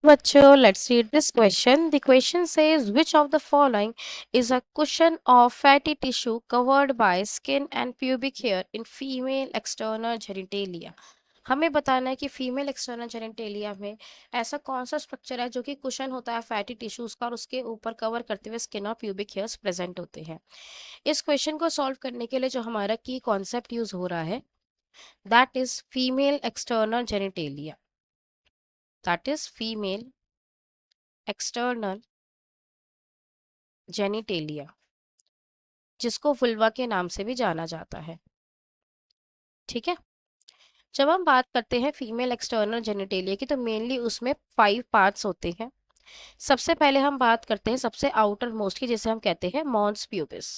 बच्चों, let's read this question. The question says, which of the following is a cushion of fatty tissue covered by skin and pubic hair in female external genitalia? हमें बताना है कि female external genitalia में ऐसा कौन सा structure है जो कि कुशन होता है फैटी टिश्यूज का और उसके ऊपर कवर करते हुए स्किन और प्यूबिक हेयर्स प्रेजेंट होते हैं। इस क्वेश्चन को सॉल्व करने के लिए जो हमारा की कॉन्सेप्ट यूज हो रहा है, that is female external genitalia. That is female external genitalia, जिसको वुल्वा के नाम से भी जाना जाता है। ठीक है। जब हम बात करते हैं फीमेल एक्सटर्नल जेनिटेलिया की, तो मेनली उसमें 5 पार्ट्स होते हैं। सबसे पहले हम बात करते हैं सबसे आउटर मोस्ट की, जिसे हम कहते हैं मॉन्स प्यूबिस।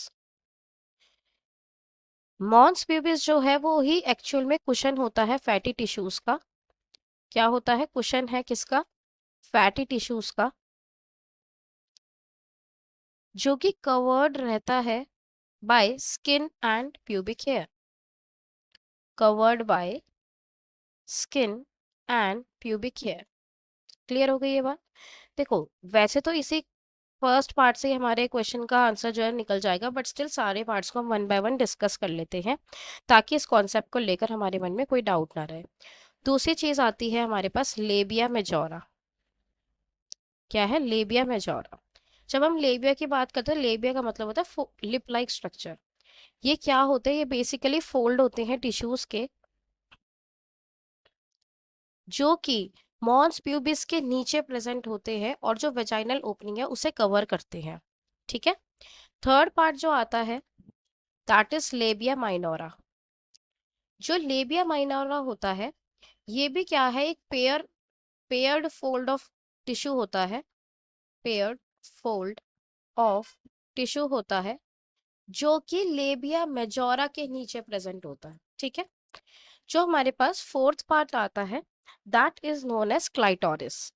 मॉन्स प्यूबिस जो है वो ही एक्चुअल में कुशन होता है फैटी टिश्यूज का। क्या होता है? कुशन है किसका? फैटी टिश्यूज का, जो कि कवर्ड रहता है by skin and pubic hair. Covered by skin and pubic hair. Clear हो गई ये बात? देखो, वैसे तो इसी फर्स्ट पार्ट से ही हमारे क्वेश्चन का आंसर जो है निकल जाएगा, बट स्टिल सारे पार्ट्स को हम वन बाय वन डिस्कस कर लेते हैं, ताकि इस कॉन्सेप्ट को लेकर हमारे मन में कोई डाउट ना रहे। दूसरी चीज आती है हमारे पास लेबिया मेजोरा। क्या है? Labia majora. जब हम लेबिया की बात करते हैं, लेबिया का मतलब होता है लिप लाइक स्ट्रक्चर। ये क्या होते हैं? ये बेसिकली फोल्ड होते हैं टिश्यूज के, जो कि मॉन्स प्यूबिस के नीचे प्रेजेंट होते हैं और जो वेजाइनल ओपनिंग है उसे कवर करते हैं। ठीक है। थर्ड पार्ट जो आता है, दैट इज लेबिया माइनोरा। जो लेबिया माइनोरा होता है, ये भी क्या है? एक पेयर्ड फोल्ड ऑफ टिश्यू होता है। पेयर्ड फोल्ड ऑफ टिश्यू होता है, जो कि लेबिया मेजोरा के नीचे प्रेजेंट होता है। ठीक है। जो हमारे पास फोर्थ पार्ट आता है, that is known as clitoris.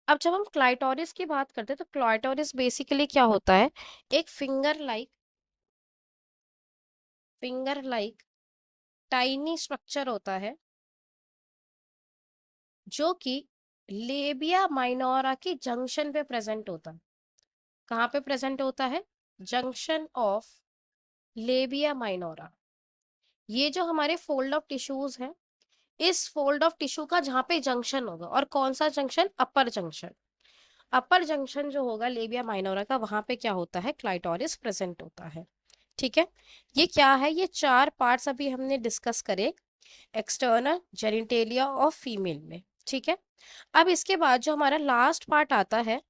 अब जब हम क्लाइटोरिस की बात करते हैं, तो क्लाइटोरिस बेसिकली क्या होता है? एक फिंगर लाइक टाइनी स्ट्रक्चर होता है, जो कि लेबिया माइनोरा की जंक्शन पे प्रेजेंट होता है। कहाँ पे प्रेजेंट होता है? Junction of labia minora. ये जो हमारे फोल्ड ऑफ टिश्यूज हैं, इस फोल्ड ऑफ टिश्यू का जहाँ पे जंक्शन होगा, और कौन सा जंक्शन? अपर जंक्शन। अपर जंक्शन जो होगा लेबिया माइनोरा का, वहां पे क्या होता है? क्लाइटोरिस प्रेजेंट होता है। ठीक है। ये क्या है? ये 4 पार्ट्स अभी हमने डिस्कस करे एक्सटर्नल जेनिटेलिया ऑफ फीमेल में। ठीक है। अब इसके बाद जो हमारा लास्ट पार्ट आता है,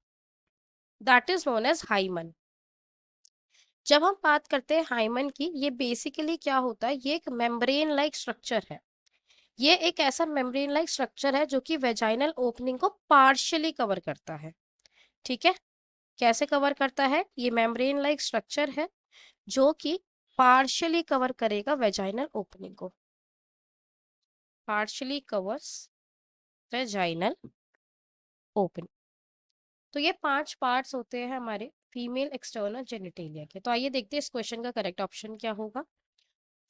that is known as hymen. जब हम बात करते हैं हाइमन की, ये बेसिकली क्या होता है? ये एक मेम्ब्रेन लाइक स्ट्रक्चर है। ये एक ऐसा मेम्ब्रेन लाइक स्ट्रक्चर है जो कि वेजाइनल ओपनिंग को पार्शियली कवर करता है। ठीक है। कैसे कवर करता है? ये मेम्ब्रेन लाइक स्ट्रक्चर है जो कि पार्शियली कवर करेगा वेजाइनल ओपनिंग को। Partially covers vaginal opening. तो ये 5 पार्ट्स होते हैं हमारे फीमेल एक्सटर्नल जेनिटेलिया के। तो आइए देखते हैं इस क्वेश्चन का करेक्ट ऑप्शन क्या होगा।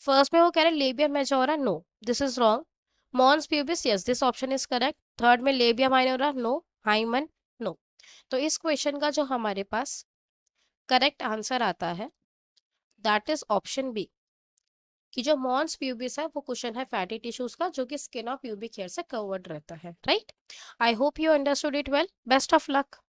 फर्स्ट में वो कह रहे हैं labia majora, no, this is wrong. Mons pubis, yes, this option is correct. Third में labia minora, no. Hymen, no. तो इस क्वेश्चन का जो हमारे पास करेक्ट आंसर आता है, दैट इज ऑप्शन बी, कि जो मॉन्स प्यूबिस है वो कुशन है फैटी टिश्यूज का, जो कि स्किन और प्यूबिक हेयर से कवर्ड रहता है। Right. I hope you understood it well. Best of luck.